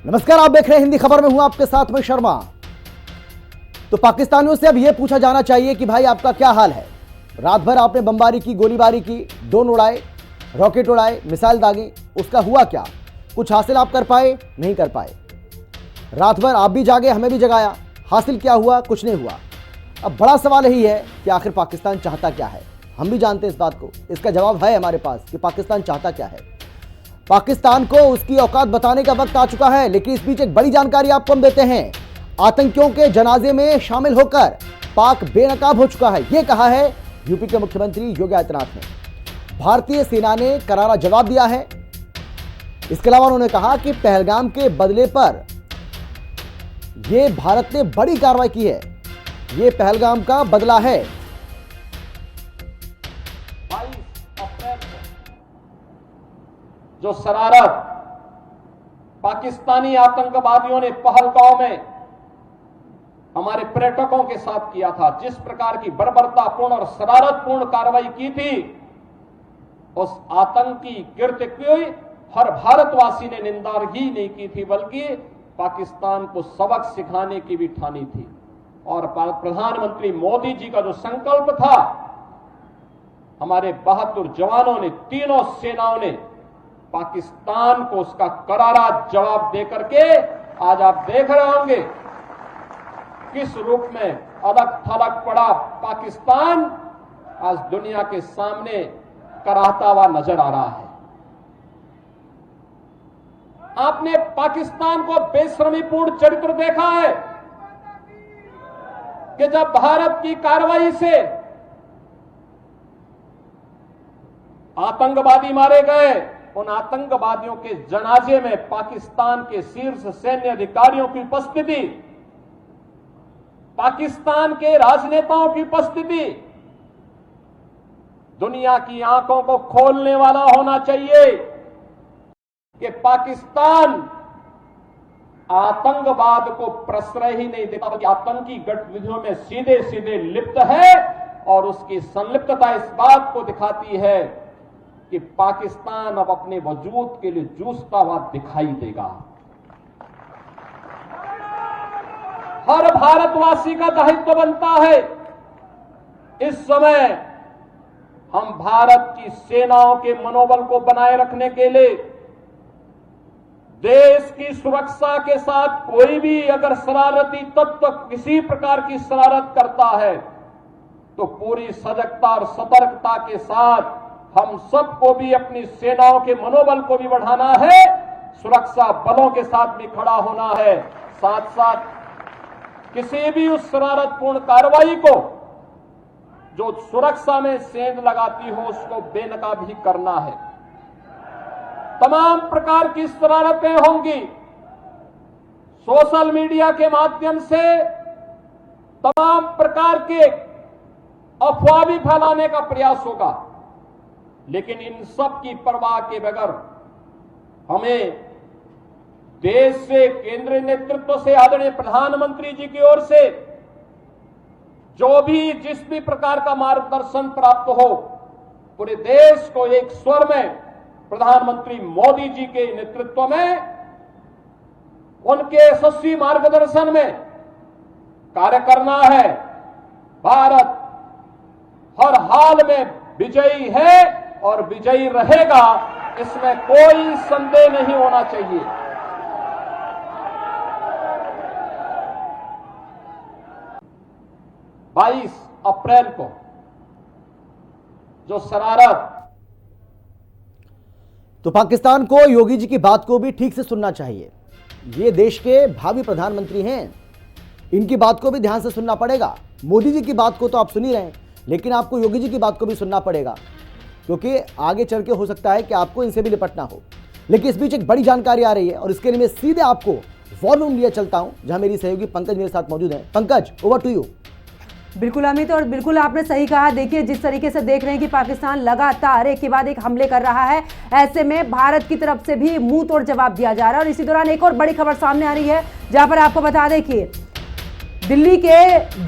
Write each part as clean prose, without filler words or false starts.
नमस्कार, आप देख रहे हैं हिंदी खबर में, हूं आपके साथ में शर्मा। तो पाकिस्तानियों से अब यह पूछा जाना चाहिए कि भाई आपका क्या हाल है। रात भर आपने बमबारी की, गोलीबारी की, ड्रोन उड़ाए, रॉकेट उड़ाए, मिसाइल दागे, उसका हुआ क्या? कुछ हासिल आप कर पाए? नहीं कर पाए। रात भर आप भी जागे, हमें भी जगाया, हासिल क्या हुआ? कुछ नहीं हुआ। अब बड़ा सवाल यही है कि आखिर पाकिस्तान चाहता क्या है। हम भी जानते हैं इस बात को, इसका जवाब है हमारे पास कि पाकिस्तान चाहता क्या है। पाकिस्तान को उसकी औकात बताने का वक्त आ चुका है, लेकिन इस बीच एक बड़ी जानकारी आपको हम देते हैं। आतंकियों के जनाजे में शामिल होकर पाक बेनकाब हो चुका है, यह कहा है यूपी के मुख्यमंत्री योगी आदित्यनाथ ने। भारतीय सेना ने करारा जवाब दिया है। इसके अलावा उन्होंने कहा कि पहलगाम के बदले पर यह भारत ने बड़ी कार्रवाई की है, यह पहलगाम का बदला है। जो शरारत पाकिस्तानी आतंकवादियों ने पहलगांव में हमारे पर्यटकों के साथ किया था, जिस प्रकार की बर्बरतापूर्ण और शरारतपूर्ण कार्रवाई की थी, उस आतंकी कृत्य की हर भारतवासी ने निंदा ही नहीं की थी, बल्कि पाकिस्तान को सबक सिखाने की भी ठानी थी। और प्रधानमंत्री मोदी जी का जो संकल्प था, हमारे बहादुर जवानों ने, तीनों सेनाओं ने पाकिस्तान को उसका करारा जवाब देकर के आज आप देख रहे होंगे किस रूप में अलग थलग पड़ा पाकिस्तान आज दुनिया के सामने कराहता हुआ नजर आ रहा है। आपने पाकिस्तान को बेशर्मीपूर्ण चरित्र देखा है कि जब भारत की कार्रवाई से आतंकवादी मारे गए, उन आतंकवादियों के जनाजे में पाकिस्तान के शीर्ष सैन्य अधिकारियों की उपस्थिति, पाकिस्तान के राजनेताओं की उपस्थिति दुनिया की आंखों को खोलने वाला होना चाहिए कि पाकिस्तान आतंकवाद को प्रश्रय ही नहीं देता, बल्कि आतंकी गतिविधियों में सीधे सीधे लिप्त है। और उसकी संलिप्तता इस बात को दिखाती है कि पाकिस्तान अब अपने वजूद के लिए जूझता हुआ दिखाई देगा। हर भारतवासी का दायित्व बनता है इस समय हम भारत की सेनाओं के मनोबल को बनाए रखने के लिए, देश की सुरक्षा के साथ कोई भी अगर शरारती तत्व किसी प्रकार की शरारत करता है तो पूरी सजगता और सतर्कता के साथ हम सबको भी अपनी सेनाओं के मनोबल को भी बढ़ाना है, सुरक्षा बलों के साथ भी खड़ा होना है। साथ साथ किसी भी उस शरारतपूर्ण कार्रवाई को जो सुरक्षा में सेंध लगाती हो उसको बेनकाब भी करना है। तमाम प्रकार की शरारतें होंगी, सोशल मीडिया के माध्यम से तमाम प्रकार के अफवाह भी फैलाने का प्रयास होगा, लेकिन इन सब की परवाह के बगैर हमें देश से, केंद्रीय नेतृत्व से, आदरणीय प्रधानमंत्री जी की ओर से जो भी जिस भी प्रकार का मार्गदर्शन प्राप्त हो, पूरे देश को एक स्वर में प्रधानमंत्री मोदी जी के नेतृत्व में, उनके यशस्वी मार्गदर्शन में कार्य करना है। भारत हर हाल में विजयी है और विजयी रहेगा, इसमें कोई संदेह नहीं होना चाहिए। बाईस अप्रैल को जो शरारत, तो पाकिस्तान को योगी जी की बात को भी ठीक से सुनना चाहिए। ये देश के भावी प्रधानमंत्री हैं, इनकी बात को भी ध्यान से सुनना पड़ेगा। मोदी जी की बात को तो आप सुन ही रहे हैं, लेकिन आपको योगी जी की बात को भी सुनना पड़ेगा, क्योंकि आगे चल के हो सकता है कि आपको इनसे भी निपटना हो। लेकिन इस बीच एक बड़ी जानकारी आ रही है और इसके लिए मैं सीधे आपको वॉल्यूम लिए चलता हूं, जहां मेरी सहयोगी पंकज मेरे साथ मौजूद हैं। Pankaj, over to you. बिल्कुल अमित, और बिल्कुल आपने सही कहा। देखिए, जिस तरीके से देख रहे हैं कि पाकिस्तान लगातार एक के बाद एक हमले कर रहा है, ऐसे में भारत की तरफ से भी मुंह तोड़ जवाब दिया जा रहा है। और इसी दौरान एक और बड़ी खबर सामने आ रही है, जहां पर आपको बता दें कि दिल्ली के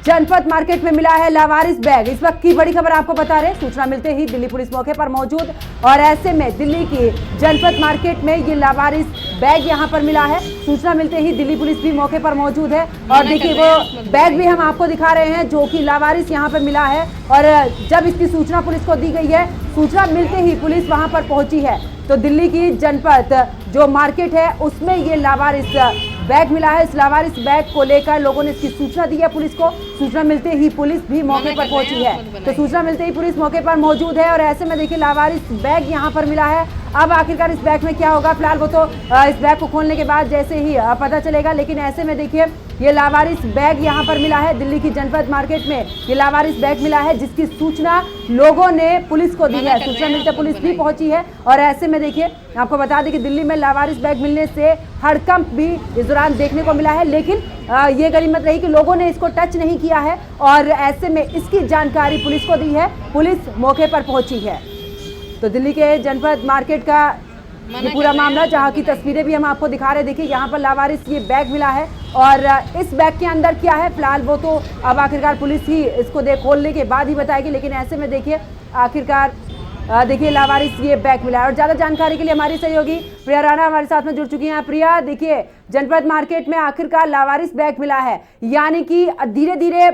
जनपद मार्केट में मिला है लावारिस बैग। इस वक्त की बड़ी खबर आपको बता रहे हैं। सूचना मिलते ही दिल्ली पुलिस मौके पर मौजूद और ऐसे में दिल्ली की जनपद मार्केट में ये लावारिस बैग यहां पर मिला है। सूचना मिलते ही दिल्ली पुलिस भी मौके पर मौजूद है और देखिए वो बैग भी हम आपको दिखा रहे हैं जो कि लावारिस यहां पर मिला है। और जब इसकी सूचना पुलिस को दी गई है, सूचना मिलते ही पुलिस वहां पर पहुंची है। तो दिल्ली की जनपद जो मार्केट है उसमें ये लावारिस बैग मिला है। इस लावारिस बैग को लेकर लोगों ने इसकी सूचना दी है पुलिस को। सूचना मिलते ही पुलिस भी मौके पर पहुंची है। तो सूचना मिलते ही पुलिस मौके पर मौजूद है और ऐसे में देखिए लावारिस बैग यहां पर मिला है। अब आखिरकार इस बैग में क्या होगा, फिलहाल वो तो इस बैग को खोलने के बाद जैसे ही पता चलेगा। लेकिन ऐसे में देखिए ये लावारिस बैग यहां पर मिला है। दिल्ली की जनपद मार्केट में ये लावारिस बैग मिला है जिसकी सूचना लोगों ने पुलिस को दी है। सूचना मिलते पुलिस भी पहुंची है और ऐसे में देखिए आपको बता दें कि दिल्ली में लावारिस बैग मिलने से हड़कंप भी इस दौरान देखने को मिला है। लेकिन ये गनीमत रही कि लोगों ने इसको टच नहीं किया है और ऐसे में इसकी जानकारी पुलिस को दी है। पुलिस मौके पर पहुंची है। तो दिल्ली के जनपद मार्केट का ये पूरा मामला, जहां की तस्वीरें भी हम आपको दिखा रहे हैं। देखिए यहाँ पर लावारिस ये बैग मिला है और इस बैग के अंदर क्या है फिलहाल वो तो अब आखिरकार पुलिस ही इसको खोलने के बाद ही बताएगी। लेकिन ऐसे में देखिए आखिरकार देखिए लावारिस ये बैग मिला है। और ज्यादा जानकारी के लिए हमारी सहयोगी प्रिया राणा हमारे साथ में जुड़ चुकी हैं। प्रिया, देखिए जनपद मार्केट में आखिरकार लावारिस बैग मिला है, यानी कि धीरे धीरे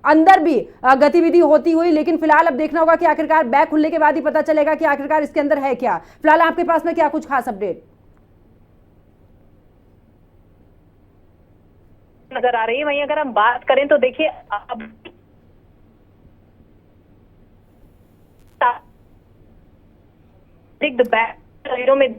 अंदर भी गतिविधि होती हुई, लेकिन फिलहाल अब देखना होगा कि आखिरकार बैग खुलने के बाद ही पता चलेगा कि आखिरकार इसके अंदर है क्या। फिलहाल आपके पास में क्या कुछ खास अपडेट नजर आ रही है? वहीं अगर हम बात करें तो देखिए अब तस्वीरों में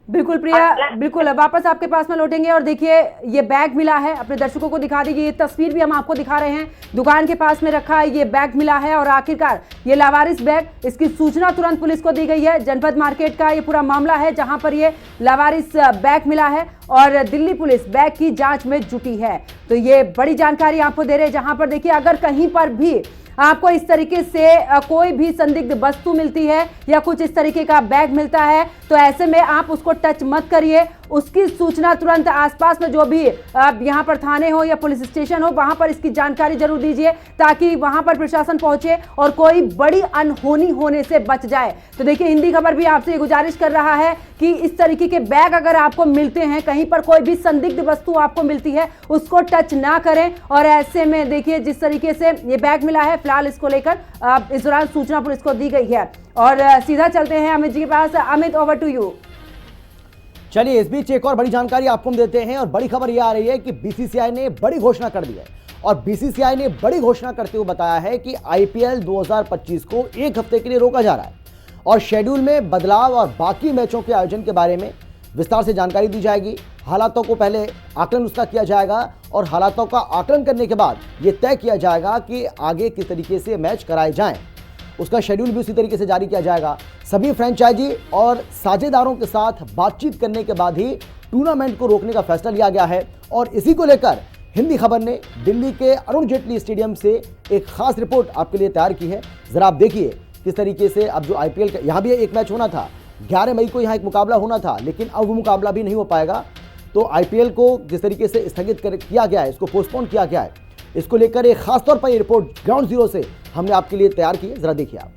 बिल्कुल प्रिया, बिल्कुल वापस आपके पास में लौटेंगे। और देखिए ये बैग मिला है, अपने दर्शकों को दिखा दीजिए। ये तस्वीर भी हम आपको दिखा रहे हैं, दुकान के पास में रखा है ये बैग मिला है। और आखिरकार ये लावारिस बैग, इसकी सूचना तुरंत पुलिस को दी गई है। जनपद मार्केट का ये पूरा मामला है जहां पर ये लावारिस बैग मिला है और दिल्ली पुलिस बैग की जांच में जुटी है। तो ये बड़ी जानकारी आपको दे रहे हैं, जहां पर देखिए अगर कहीं पर भी आपको इस तरीके से कोई भी संदिग्ध वस्तु मिलती है या कुछ इस तरीके का बैग मिलता है तो ऐसे में आप उसको टच मत करिए। उसकी सूचना तुरंत आसपास में जो भी यहाँ पर थाने हो या पुलिस स्टेशन हो वहां पर इसकी जानकारी जरूर दीजिए ताकि वहां पर प्रशासन पहुंचे और कोई बड़ी अनहोनी होने से बच जाए। तो देखिए हिंदी खबर भी आपसे गुजारिश कर रहा है कि इस तरीके के बैग अगर आपको मिलते हैं, कहीं पर कोई भी संदिग्ध वस्तु आपको मिलती है, उसको टच ना करें। और ऐसे में देखिए जिस तरीके से ये बैग मिला है, फिलहाल इसको लेकर इस दौरान सूचना पुलिस को दी गई है। और सीधा चलते हैं अमित जी के पास। Amit, over to you. चलिए इस बीच एक और बड़ी जानकारी आपको हम देते हैं और बड़ी खबर यह आ रही है कि बीसीसीआई ने बड़ी घोषणा कर दी है। और बीसीसीआई ने बड़ी घोषणा करते हुए बताया है कि आईपीएल 2025 को एक हफ्ते के लिए रोका जा रहा है और शेड्यूल में बदलाव और बाकी मैचों के आयोजन के बारे में विस्तार से जानकारी दी जाएगी। हालातों को पहले आकलन उसका किया जाएगा और हालातों का आकलन करने के बाद यह तय किया जाएगा कि आगे किस तरीके से मैच कराए जाएं। उसका शेड्यूल भी उसी तरीके से जारी किया जाएगा। सभी फ्रेंचाइजी और साझेदारों के साथ बातचीत करने के बाद ही टूर्नामेंट को रोकने का फैसला लिया गया है। और इसी को लेकर हिंदी खबर ने दिल्ली के अरुण जेटली स्टेडियम से एक खास रिपोर्ट आपके लिए तैयार की है। जरा आप देखिए किस तरीके से अब जो आईपीएल का यहाँ भी एक मैच होना था, 11 मई को यहाँ एक मुकाबला होना था, लेकिन अब वो मुकाबला भी नहीं हो पाएगा। तो आईपीएल को जिस तरीके से स्थगित किया गया है, इसको पोस्टपोन किया गया है, इसको लेकर एक खास तौर पर ये रिपोर्ट ग्राउंड जीरो से हमने आपके लिए तैयार की है। जरा देखिए आप।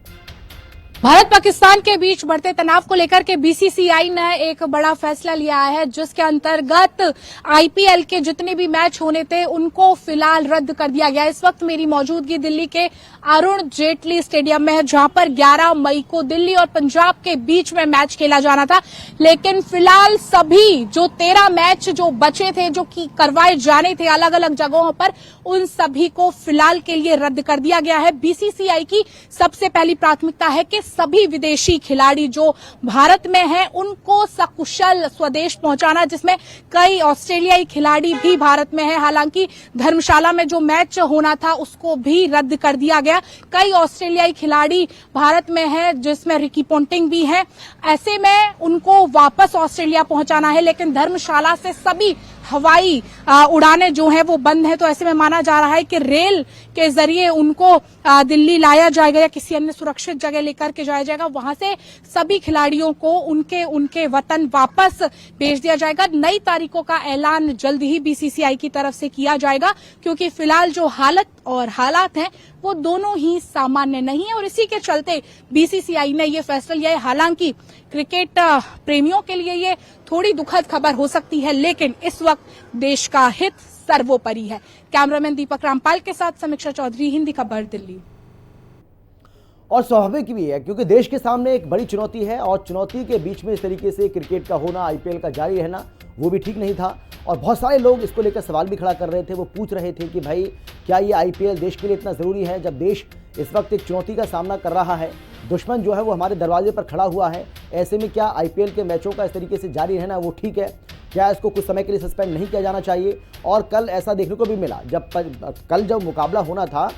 भारत पाकिस्तान के बीच बढ़ते तनाव को लेकर के बीसीसीआई ने एक बड़ा फैसला लिया है जिसके अंतर्गत आईपीएल के जितने भी मैच होने थे उनको फिलहाल रद्द कर दिया गया। इस वक्त मेरी मौजूदगी दिल्ली के अरुण जेटली स्टेडियम में है जहां पर 11 मई को दिल्ली और पंजाब के बीच में मैच खेला जाना था, लेकिन फिलहाल सभी जो 13 मैच जो बचे थे जो कि करवाए जाने थे अलग अलग जगहों पर, उन सभी को फिलहाल के लिए रद्द कर दिया गया है। बीसीसीआई की सबसे पहली प्राथमिकता है कि सभी विदेशी खिलाड़ी जो भारत में हैं उनको सकुशल स्वदेश पहुंचाना, जिसमें कई ऑस्ट्रेलियाई खिलाड़ी भी भारत में हैं। हालांकि धर्मशाला में जो मैच होना था उसको भी रद्द कर दिया गया। कई ऑस्ट्रेलियाई खिलाड़ी भारत में हैं जिसमें रिकी पोंटिंग भी हैं। ऐसे में उनको वापस ऑस्ट्रेलिया पहुंचाना है, लेकिन धर्मशाला से सभी हवाई उड़ानें जो हैं वो बंद हैं। तो ऐसे में माना जा रहा है कि रेल के जरिए उनको दिल्ली लाया जाएगा या किसी अन्य सुरक्षित जगह लेकर के जाया जाएगा। वहां से सभी खिलाड़ियों को उनके वतन वापस भेज दिया जाएगा। नई तारीखों का ऐलान जल्द ही बीसीसीआई की तरफ से किया जाएगा, क्योंकि फिलहाल जो हालात हैं वो दोनों ही सामान्य नहीं है और इसी के चलते बीसीसीआई ने ये फैसला लिया है। हालांकि क्रिकेट प्रेमियों के लिए ये थोड़ी दुखद खबर हो सकती है, लेकिन इस वक्त देश का हित सर्वोपरि है। कैमरामैन दीपक रामपाल के साथ समीक्षा चौधरी, हिंदी खबर, दिल्ली। और स्वाभाविक भी है, क्योंकि देश के सामने एक बड़ी चुनौती है और चुनौती के बीच में इस तरीके से क्रिकेट का होना, आईपीएल का जारी रहना, वो भी ठीक नहीं था। और बहुत सारे लोग इसको लेकर सवाल भी खड़ा कर रहे थे। वो पूछ रहे थे कि भाई क्या ये आईपीएल देश के लिए इतना ज़रूरी है, जब देश इस वक्त एक चुनौती का सामना कर रहा है, दुश्मन जो है वो हमारे दरवाजे पर खड़ा हुआ है। ऐसे में क्या आईपीएल के मैचों का इस तरीके से जारी रहना वो ठीक है? क्या इसको कुछ समय के लिए सस्पेंड नहीं किया जाना चाहिए? और कल ऐसा देखने को भी मिला, जब मुकाबला होना था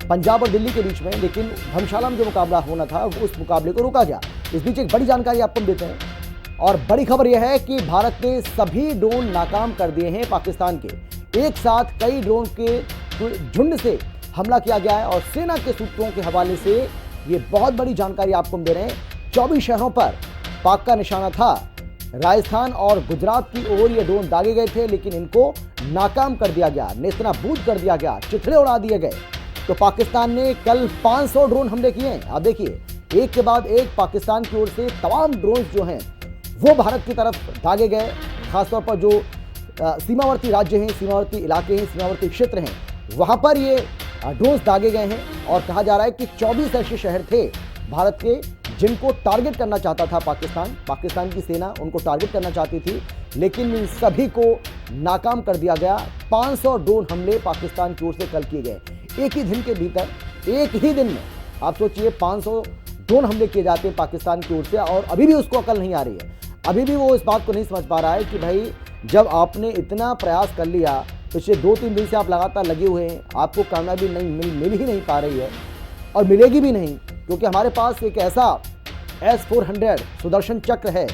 पंजाब और दिल्ली के बीच में, लेकिन धर्मशाला में जो मुकाबला होना था उस मुकाबले को रोका गया। इस बीच एक बड़ी जानकारी आपको हम देते हैं और बड़ी खबर यह है कि भारत ने सभी ड्रोन नाकाम कर दिए हैं पाकिस्तान के। एक साथ कई ड्रोन के झुंड से हमला किया गया है और सेना के सूत्रों के हवाले से ये बहुत बड़ी जानकारी आपको हम दे रहे हैं। 24 शहरों पर पाक का निशाना था। राजस्थान और गुजरात की ओर ये ड्रोन दागे गए थे, लेकिन इनको नाकाम कर दिया गया, नेस्तनाबूद कर दिया गया, चिथड़े उड़ा दिए गए। तो पाकिस्तान ने कल 500 ड्रोन हमले किए हैं। आप देखिए, एक के बाद एक पाकिस्तान की ओर से तमाम ड्रोन जो हैं वो भारत की तरफ दागे गए। खासतौर पर जो सीमावर्ती राज्य हैं, सीमावर्ती इलाके हैं, सीमावर्ती क्षेत्र हैं, वहाँ पर ये ड्रोन दागे गए हैं। और कहा जा रहा है कि 24 ऐसे शहर थे भारत के जिनको टारगेट करना चाहता था पाकिस्तान की सेना उनको टारगेट करना चाहती थी, लेकिन इन सभी को नाकाम कर दिया गया। 500 ड्रोन हमले पाकिस्तान की ओर से कल किए गए एक ही दिन के भीतर, एक ही दिन में। आप सोचिए 500 ड्रोन हमले किए जाते हैं पाकिस्तान की ओर से, और अभी भी उसको अकल नहीं आ रही है। अभी भी वो इस बात को नहीं समझ पा रहा है कि भाई जब आपने इतना प्रयास कर लिया, पिछले 2-3 दिन से आप लगातार लगे हुए हैं, आपको कामयाबी नहीं मिल ही नहीं पा रही है और मिलेगी भी नहीं, क्योंकि हमारे पास एक ऐसा S-400 सुदर्शन चक्र है।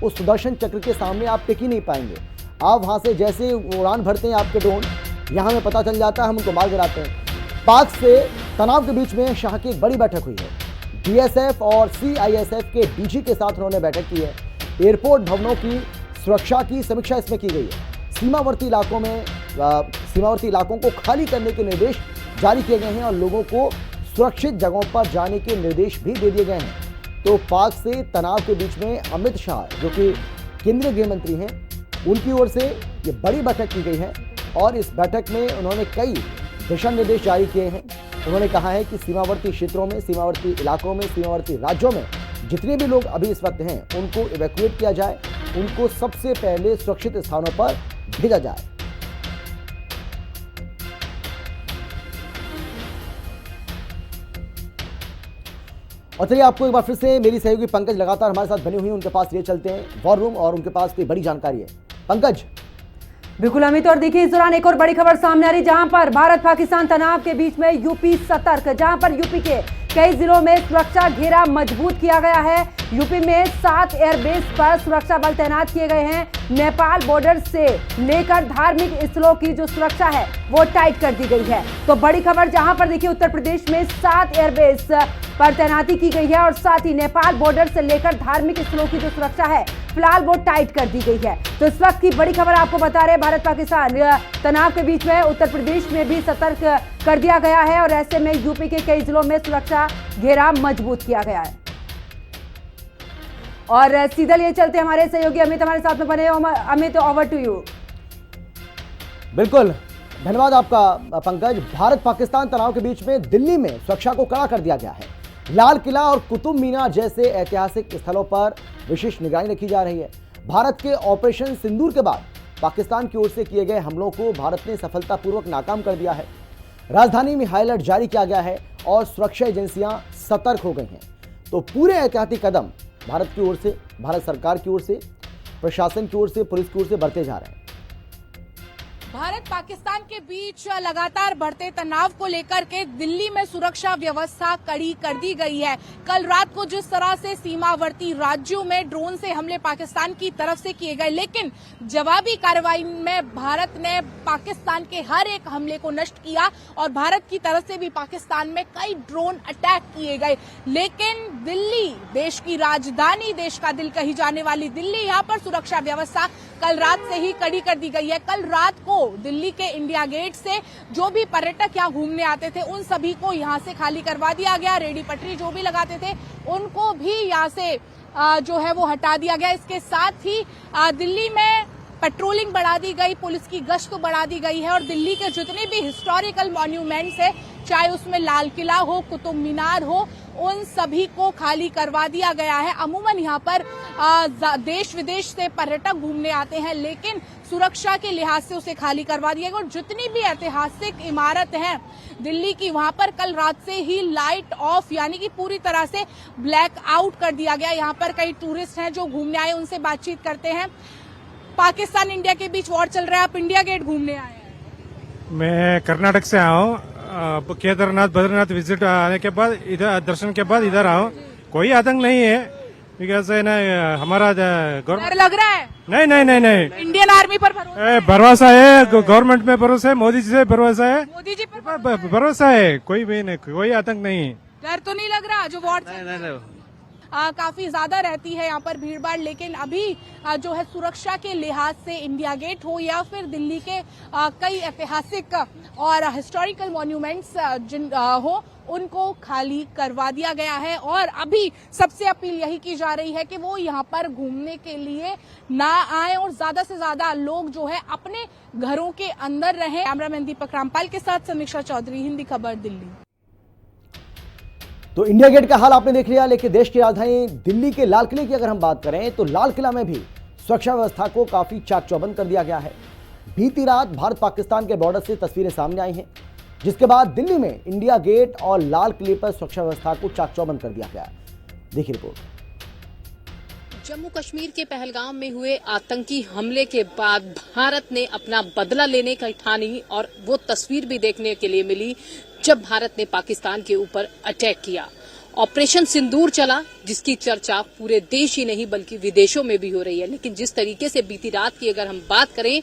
उस सुदर्शन चक्र के सामने आप टिक ही नहीं पाएंगे। आप वहाँ से जैसे उड़ान भरते हैं आपके ड्रोन, यहाँ हमें पता चल जाता है, हम उनको मार गिराते हैं। पाक से तनाव के बीच में शाह की एक बड़ी बैठक हुई है। BSF और CISF के DG के साथ उन्होंने बैठक की है। एयरपोर्ट भवनों की सुरक्षा की समीक्षा इसमें की गई है। सीमावर्ती इलाकों को खाली करने के निर्देश जारी किए गए हैं और लोगों को सुरक्षित जगहों पर जाने के निर्देश भी दे दिए गए हैं। तो पाक से तनाव के बीच में अमित शाह, जो कि केंद्रीय गृह मंत्री हैं, उनकी ओर से ये बड़ी बैठक की गई है और इस बैठक में उन्होंने कई दिशा निर्देश जारी किए हैं। उन्होंने कहा है कि सीमावर्ती क्षेत्रों में, सीमावर्ती इलाकों में, सीमावर्ती राज्यों में जितने भी लोग अभी इस वक्त हैं उनको इवैक्यूएट किया जाए, उनको सबसे पहले सुरक्षित स्थानों पर भेजा जाए। और चलिए आपको एक बार फिर से मेरी सहयोगी पंकज लगातार हमारे साथ बनी हुई, उनके पास ये चलते हैं वॉर रूम और उनके पास कोई बड़ी जानकारी है। पंकज। बिल्कुल अमित, और देखिए इस दौरान एक और बड़ी खबर सामने आ रही, जहां पर भारत पाकिस्तान तनाव के बीच में यूपी सतर्क, जहां पर यूपी के कई जिलों में सुरक्षा घेरा मजबूत किया गया है। यूपी में 7 एयरबेस पर सुरक्षा बल तैनात किए गए हैं। नेपाल बॉर्डर से लेकर धार्मिक स्थलों की जो सुरक्षा है वो टाइट कर दी गई है। तो बड़ी खबर, जहां पर देखिए उत्तर प्रदेश में 7 एयरबेस पर तैनाती की गई है और साथ ही नेपाल बॉर्डर से लेकर धार्मिक स्थलों की जो सुरक्षा है फिलहाल वो टाइट कर दी गई है। तो इस वक्त की बड़ी खबर आपको बता रहे, भारत पाकिस्तान तनाव के बीच में उत्तर प्रदेश में भी सतर्क कर दिया गया है और ऐसे में यूपी के कई जिलों में सुरक्षा घेरा मजबूत किया गया है। और सीधा लिए चलते हमारे सहयोगी अमित हमारे साथ में बने। Amit, over to you. बिल्कुल, धन्यवाद आपका पंकज। भारत पाकिस्तान तनाव के बीच में दिल्ली में सुरक्षा को कड़ा कर दिया गया है। लाल किला और कुतुब मीनार जैसे ऐतिहासिक स्थलों पर विशेष निगरानी रखी जा रही है। भारत के ऑपरेशन सिंदूर के बाद पाकिस्तान की ओर से किए गए हमलों को भारत ने सफलतापूर्वक नाकाम कर दिया है। राजधानी में हाई अलर्ट जारी किया गया है और सुरक्षा एजेंसियां सतर्क हो गई हैं। तो पूरे एहतियाती कदम भारत की ओर से, भारत सरकार की ओर से, प्रशासन की ओर से, पुलिस की ओर से बढ़ते जा रहे हैं। भारत पाकिस्तान के बीच लगातार बढ़ते तनाव को लेकर के दिल्ली में सुरक्षा व्यवस्था कड़ी कर दी गई है। कल रात को जिस तरह से सीमावर्ती राज्यों में ड्रोन से हमले पाकिस्तान की तरफ से किए गए, लेकिन जवाबी कार्रवाई में भारत ने पाकिस्तान के हर एक हमले को नष्ट किया और भारत की तरफ से भी पाकिस्तान में कई ड्रोन अटैक किए गए। लेकिन दिल्ली, देश की राजधानी, देश का दिल कही जाने वाली दिल्ली, यहाँ पर सुरक्षा व्यवस्था कल रात से ही कड़ी कर दी गई है। कल रात को दिल्ली के इंडिया गेट से जो भी पर्यटक यहाँ घूमने आते थे उन सभी को यहाँ से खाली करवा दिया गया। रेडी पटरी जो भी लगाते थे उनको भी यहाँ से जो है वो हटा दिया गया। इसके साथ ही दिल्ली में पेट्रोलिंग बढ़ा दी गई, पुलिस की गश्त बढ़ा दी गई है और दिल्ली के जितने भी हिस्टोरिकल मॉन्यूमेंट्स है, चाहे उसमें लाल किला हो, कुतुब मीनार हो, उन सभी को खाली करवा दिया गया है। अमूमन यहाँ पर देश विदेश से पर्यटक घूमने आते हैं, लेकिन सुरक्षा के लिहाज से उसे खाली करवा दिया गया और जितनी भी ऐतिहासिक इमारत हैं दिल्ली की, वहां पर कल रात से ही लाइट ऑफ, यानी कि पूरी तरह से ब्लैक आउट कर दिया गया। यहाँ पर कई टूरिस्ट हैं जो घूमने आए, उनसे बातचीत करते हैं। पाकिस्तान इंडिया के बीच वॉर चल रहा है, आप इंडिया गेट घूमने आए हैं। मैं कर्नाटक से आया हूँ। केदारनाथ बद्रीनाथ विजिट आने के बाद इधर दर्शन के बाद इधर आऊँ। कोई आतंक नहीं है, बिकॉज है ना हमारा डर लग रहा है? नहीं नहीं नहीं नहीं, इंडियन आर्मी पर भरोसा है, गवर्नमेंट में भरोसा है, मोदी जी से भरोसा है, मोदी जी पर भरोसा है, कोई भी नहीं, कोई आतंक नहीं। डर तो नहीं लग रहा? जो वॉर काफी ज्यादा रहती है यहाँ पर भीड़ भाड़, लेकिन अभी जो है सुरक्षा के लिहाज से इंडिया गेट हो या फिर दिल्ली के कई ऐतिहासिक और हिस्टोरिकल मॉन्यूमेंट्स जिन हो, उनको खाली करवा दिया गया है। और अभी सबसे अपील यही की जा रही है कि वो यहाँ पर घूमने के लिए ना आए और ज्यादा से ज्यादा लोग जो है अपने घरों के अंदर रहें। कैमरामैन दीपक रामपाल के साथ समीक्षा चौधरी, हिंदी खबर, दिल्ली। तो इंडिया गेट का हाल आपने देख लिया, लेकिन देश की राजधानी दिल्ली के लाल किले की अगर हम बात करें तो लाल किला में भी सुरक्षा व्यवस्था को काफी चाक चौबंद कर दिया गया है। बीती रात भारत पाकिस्तान के बॉर्डर से तस्वीरें सामने आई हैं, जिसके बाद दिल्ली में इंडिया गेट और लाल किले पर सुरक्षा व्यवस्था को चाक चौबंद कर दिया गया। देखिए रिपोर्ट। जम्मू कश्मीर के पहलगाम में हुए आतंकी हमले के बाद भारत ने अपना बदला लेने की ठानी और वो तस्वीर भी देखने के लिए मिली जब भारत ने पाकिस्तान के ऊपर अटैक किया। ऑपरेशन सिंदूर चला, जिसकी चर्चा पूरे देश ही नहीं बल्कि विदेशों में भी हो रही है। लेकिन जिस तरीके से बीती रात की अगर हम बात करें,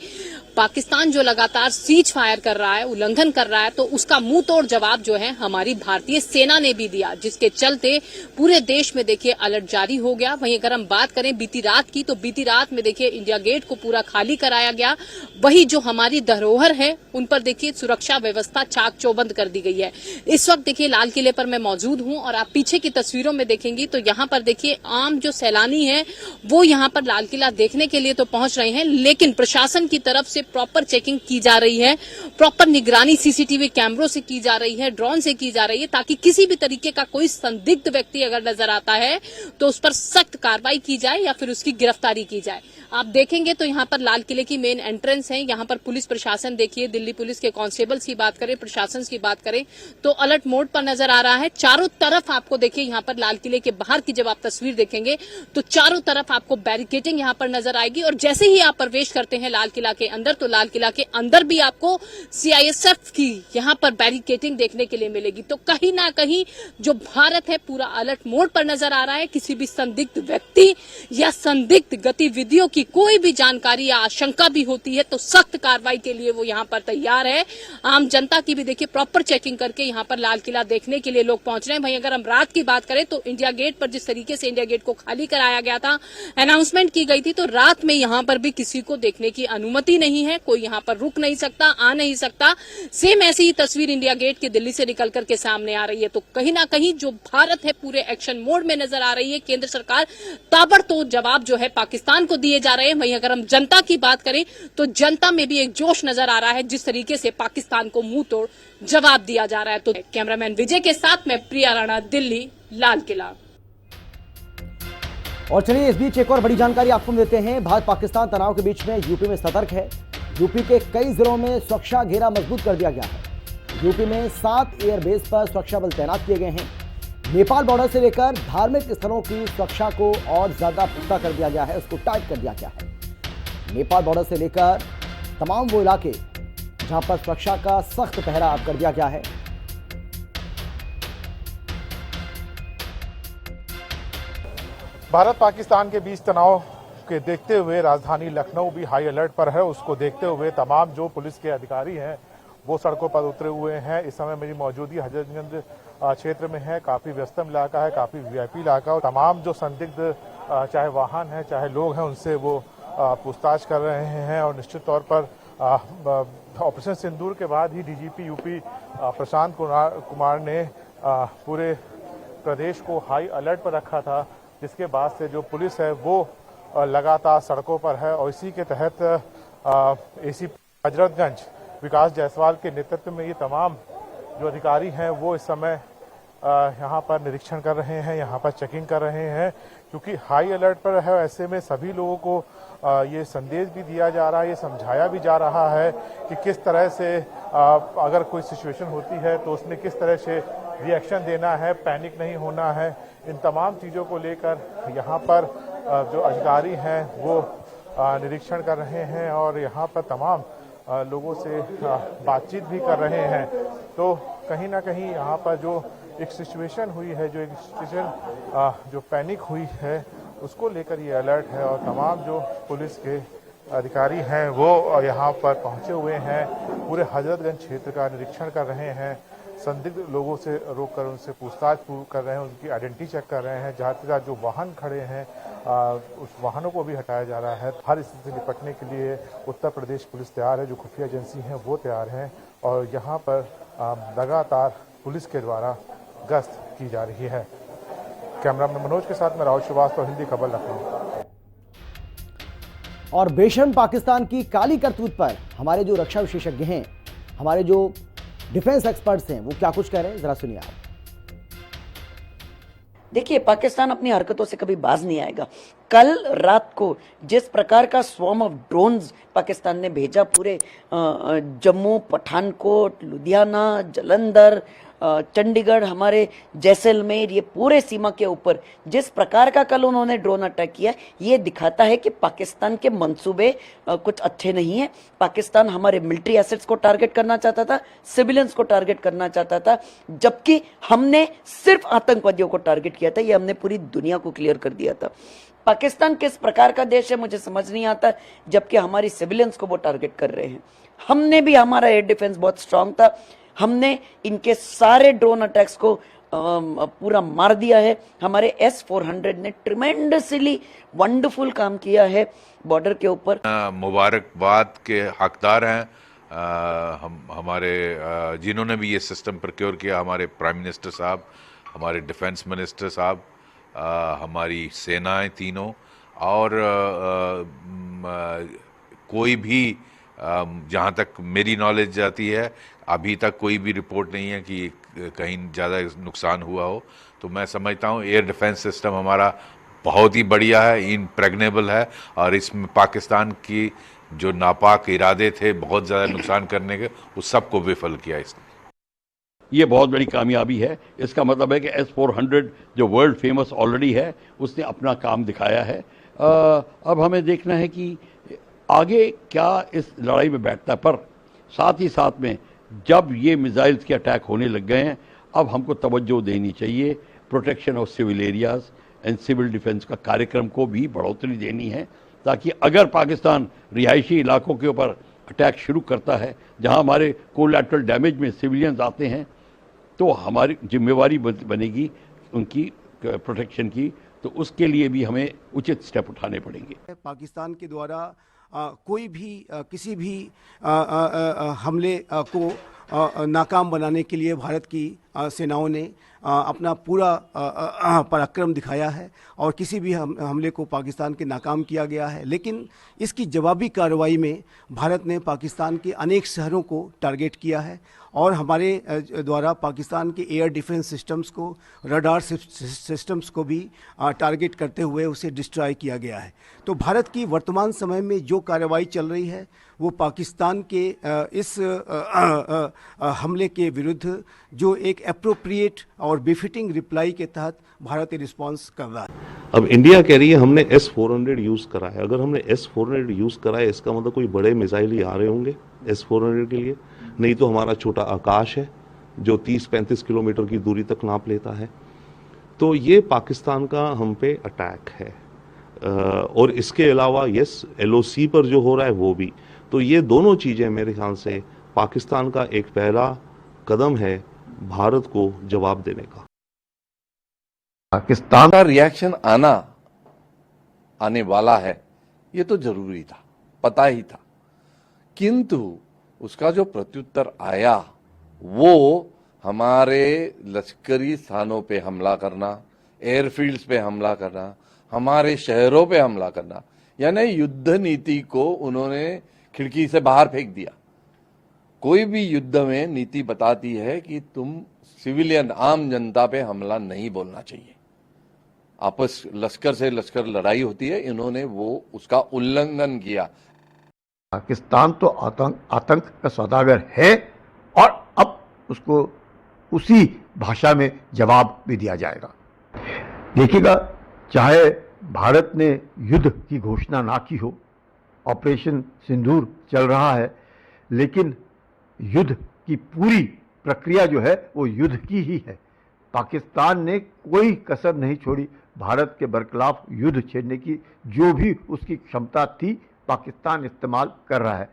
पाकिस्तान जो लगातार सीज फायर कर रहा है, उल्लंघन कर रहा है, तो उसका मुंह तोड़ जवाब जो है हमारी भारतीय सेना ने भी दिया, जिसके चलते पूरे देश में देखिए अलर्ट जारी हो गया। वहीं अगर हम बात करें बीती रात की, तो बीती रात में देखिए इंडिया गेट को पूरा खाली कराया गया। वही जो हमारी धरोहर है उन पर देखिए सुरक्षा व्यवस्था चाक चौबंद कर दी गई है। इस वक्त देखिए लाल किले पर मैं मौजूद हूं और आप पीछे की तस्वीरों में देखेंगी तो यहाँ पर देखिए आम जो सैलानी है वो यहाँ पर लाल किला देखने के लिए तो पहुंच रहे हैं, लेकिन प्रशासन की तरफ से प्रॉपर चेकिंग की जा रही है, प्रॉपर निगरानी सीसीटीवी कैमरों से की जा रही है, ड्रोन से की जा रही है, ताकि किसी भी तरीके का कोई संदिग्ध व्यक्ति अगर नजर आता है तो उस पर सख्त कार्रवाई की जाए या फिर उसकी गिरफ्तारी की जाए। आप देखेंगे तो यहाँ पर लाल किले की मेन एंट्रेंस है, यहाँ पर पुलिस प्रशासन देखिए, दिल्ली पुलिस के कांस्टेबल्स की बात करें, प्रशासन की बात करें तो अलर्ट मोड पर नजर आ रहा है। चारों तरफ आपको देखिए यहाँ पर लाल किले के बाहर की जब आप तस्वीर देखेंगे तो चारों तरफ आपको बैरिकेडिंग यहाँ पर नजर आएगी और जैसे ही आप प्रवेश करते हैं लाल किला के अंदर तो लाल किला के अंदर भी आपको सीआईएसएफ की यहाँ पर बैरिकेडिंग देखने के लिए मिलेगी। तो कहीं ना कहीं जो भारत है पूरा अलर्ट मोड पर नजर आ रहा है। किसी भी संदिग्ध व्यक्ति या संदिग्ध गतिविधियों की कोई भी जानकारी या आशंका भी होती है तो सख्त कार्रवाई के लिए वो यहाँ पर तैयार है। आम जनता की भी देखिए प्रॉपर चेकिंग करके यहाँ पर लाल किला देखने के लिए लोग पहुंच रहे हैं। भाई अगर हम रात की बात करें तो इंडिया गेट पर जिस तरीके से इंडिया गेट को खाली कराया गया था, अनाउंसमेंट की गई थी, तो रात में यहाँ पर भी किसी को देखने की अनुमति नहीं है, कोई यहाँ पर रुक नहीं सकता, आ नहीं सकता। सेम ऐसी ही तस्वीर इंडिया गेट की दिल्ली से निकल करके सामने आ रही है। तो कहीं ना कहीं जो भारत है पूरे एक्शन मोड में नजर आ रही है। केंद्र सरकार ताबड़तोड़ जवाब जो है पाकिस्तान को दिए जा रहे हैं। वहीं अगर हम जनता की बात करें तो जनता में भी एक जोश नजर आ रहा है, जिस तरीके से पाकिस्तान को मुंह तोड़ जवाब दिया जा रहा है। तो कैमरामैन विजय के साथ मैं प्रिया राणा, दिल्ली, लाल किला। और चलिए इस बीच एक और बड़ी जानकारी आपको देते हैं। भारत पाकिस्तान तनाव के बीच में यूपी में सतर्क है। यूपी के कई जिलों में सुरक्षा घेरा मजबूत कर दिया गया है। यूपी में 7 एयरबेस पर सुरक्षा बल तैनात किए गए हैं। नेपाल बॉर्डर से लेकर धार्मिक स्थलों की सुरक्षा को और ज्यादा पुख्ता कर दिया गया है, उसको टाइट कर दिया गया है। नेपाल बॉर्डर से लेकर तमाम वो इलाके जहां पर सुरक्षा का सख्त पहरा अब कर दिया गया है। भारत पाकिस्तान के बीच तनाव के देखते हुए राजधानी लखनऊ भी हाई अलर्ट पर है। उसको देखते हुए तमाम जो पुलिस के अधिकारी हैं वो सड़कों पर उतरे हुए हैं। इस समय मेरी मौजूदगी हजरतगंज क्षेत्र में है। काफी व्यस्तम इलाका है, काफी वीआईपी इलाका। और तमाम जो संदिग्ध चाहे वाहन है चाहे लोग हैं उनसे वो पूछताछ कर रहे हैं। और निश्चित तौर पर ऑपरेशन सिंदूर के बाद ही डीजीपी यूपी प्रशांत कुमार ने पूरे प्रदेश को हाई अलर्ट पर रखा था, जिसके बाद से जो पुलिस है वो लगातार सड़कों पर है। और इसी के तहत एसीपी हजरतगंज विकास जायसवाल के नेतृत्व में ये तमाम जो अधिकारी हैं वो इस समय यहाँ पर निरीक्षण कर रहे हैं, यहाँ पर चेकिंग कर रहे हैं। क्योंकि हाई अलर्ट पर है, ऐसे में सभी लोगों को ये संदेश भी दिया जा रहा है, ये समझाया भी जा रहा है कि किस तरह से अगर कोई सिचुएशन होती है तो उसमें किस तरह से रिएक्शन देना है, पैनिक नहीं होना है। इन तमाम चीज़ों को लेकर यहाँ पर जो अधिकारी हैं वो निरीक्षण कर रहे हैं और यहाँ पर तमाम लोगों से बातचीत भी कर रहे हैं। तो कहीं ना कहीं यहाँ पर जो एक सिचुएशन हुई है, जो एक सिचुएशन जो पैनिक हुई है, उसको लेकर ये अलर्ट है। और तमाम जो पुलिस के अधिकारी हैं वो यहाँ पर पहुँचे हुए हैं, पूरे हजरतगंज क्षेत्र का निरीक्षण कर रहे हैं। संदिग्ध लोगों से रोककर उनसे पूछताछ कर रहे हैं, उनकी आइडेंटिटी चेक कर रहे हैं। जहाँ जो वाहन खड़े हैं उस वाहनों को भी हटाया जा रहा है। हर स्थिति से निपटने के लिए उत्तर प्रदेश पुलिस तैयार है, जो खुफिया एजेंसी हैं वो तैयार हैं। और यहाँ पर लगातार पुलिस के द्वारा गश्त की जा रही है। कैमरामैन मनोज के साथ मैं राहुल श्रीवास्तव, हिंदी खबर लखनऊ। और बेशर्म पाकिस्तान की काली करतूत पर हमारे जो रक्षा विशेषज्ञ हैं, हमारे जो डिफेंस एक्सपर्ट्स हैं, वो क्या कुछ कह रहे हैं, जरा सुनिए आप। देखिए, पाकिस्तान अपनी हरकतों से कभी बाज नहीं आएगा। कल रात को जिस प्रकार का स्वॉर्म ऑफ ड्रोन्स पाकिस्तान ने भेजा पूरे जम्मू, पठानकोट, लुधियाना, जालंधर, चंडीगढ़, हमारे जैसलमेर, ये पूरे सीमा के ऊपर जिस प्रकार का कल उन्होंने ड्रोन अटैक किया, ये दिखाता है कि पाकिस्तान के मंसूबे कुछ अच्छे नहीं है। पाकिस्तान हमारे मिलिट्री एसेट्स को टारगेट करना चाहता था, सिविलियंस को टारगेट करना चाहता था, जबकि हमने सिर्फ आतंकवादियों को टारगेट किया था। ये हमने पूरी दुनिया को क्लियर कर दिया था। पाकिस्तान किस प्रकार का देश है मुझे समझ नहीं आता, जबकि हमारी सिविलियंस को वो टारगेट कर रहे हैं। हमने भी, हमारा एयर डिफेंस बहुत स्ट्रांग था, हमने इनके सारे ड्रोन अटैक्स को पूरा मार दिया है। हमारे S-400 ने ट्रिमेंडसली वंडरफुल काम किया है बॉर्डर के ऊपर। मुबारकबाद के हकदार हैं हमारे जिन्होंने भी ये सिस्टम प्रोक्योर किया, हमारे प्राइम मिनिस्टर साहब, हमारे डिफेंस मिनिस्टर साहब, हमारी सेनाएं तीनों। और कोई भी जहाँ तक मेरी नॉलेज जाती है अभी तक कोई भी रिपोर्ट नहीं है कि कहीं ज़्यादा नुकसान हुआ हो। तो मैं समझता हूँ एयर डिफेंस सिस्टम हमारा बहुत ही बढ़िया है, इम्प्रेग्नेबल है। और इसमें पाकिस्तान की जो नापाक इरादे थे बहुत ज़्यादा नुकसान करने के, उस सबको विफल किया इसने। ये बहुत बड़ी कामयाबी है। इसका मतलब है कि S-400 जो वर्ल्ड फेमस ऑलरेडी है, उसने अपना काम दिखाया है। अब हमें देखना है कि आगे क्या इस लड़ाई में बैठता है। पर साथ ही साथ में जब ये मिसाइल्स के अटैक होने लग गए हैं, अब हमको तवज्जो देनी चाहिए protection of civil areas and civil defence का कार्यक्रम को भी बढ़ोतरी देनी है, ताकि अगर पाकिस्तान रिहायशी इलाकों के ऊपर अटैक शुरू करता है जहां हमारे कोलैटरल डैमेज में सिविलियंस आते हैं, तो हमारी जिम्मेवारी बनेगी उनकी प्रोटेक्शन की। तो उसके लिए भी हमें उचित स्टेप उठाने पड़ेंगे। पाकिस्तान के द्वारा कोई भी किसी भी हमले को नाकाम बनाने के लिए भारत की सेनाओं ने अपना पूरा पराक्रम दिखाया है और किसी भी हमले को पाकिस्तान के नाकाम किया गया है। लेकिन इसकी जवाबी कार्रवाई में भारत ने पाकिस्तान के अनेक शहरों को टारगेट किया है और हमारे द्वारा पाकिस्तान के एयर डिफेंस सिस्टम्स को, रडार सिस्टम्स को भी टारगेट करते हुए उसे डिस्ट्रॉय किया गया है। तो भारत की वर्तमान समय में जो कार्रवाई चल रही है वो पाकिस्तान के इस हमले के विरुद्ध जो एक एप्रोप्रिएट और बिफिटिंग रिप्लाई के तहत भारत रिस्पॉन्स कर रहा है। अब इंडिया कह रही है हमने S-400 यूज करा है। अगर हमने S-400 यूज करा है इसका मतलब कोई बड़े मिसाइल ही आ रहे होंगे S-400 के लिए, नहीं तो हमारा छोटा आकाश है जो 30-35 किलोमीटर की दूरी तक नाप लेता है। तो ये पाकिस्तान का हम पे अटैक है। और इसके अलावा यस LOC पर जो हो रहा है वो भी, तो ये दोनों चीजें मेरे ख्याल से पाकिस्तान का एक पहला कदम है भारत को जवाब देने का। पाकिस्तान का रिएक्शन आने वाला है ये तो जरूरी था, पता ही था, किंतु उसका जो प्रत्युत्तर आया वो हमारे लश्करी स्थानों पे हमला करना, एयरफील्ड्स पे हमला करना, हमारे शहरों पे हमला करना, यानी युद्ध नीति को उन्होंने खिड़की से बाहर फेंक दिया। कोई भी युद्ध में नीति बताती है कि तुम सिविलियन आम जनता पे हमला नहीं बोलना चाहिए। आपस लश्कर से लश्कर लड़ाई होती है, इन्होंने वो उसका उल्लंघन किया। पाकिस्तान तो आतंक का सौदागर है और अब उसको उसी भाषा में जवाब भी दिया जाएगा। देखिएगा, चाहे भारत ने युद्ध की घोषणा ना की हो, ऑपरेशन सिंदूर चल रहा है, लेकिन युद्ध की पूरी प्रक्रिया जो है वो युद्ध की ही है। पाकिस्तान ने कोई कसर नहीं छोड़ी भारत के बरखिलाफ युद्ध छेड़ने की। जो भी उसकी क्षमता थी पाकिस्तान इस्तेमाल कर रहा है।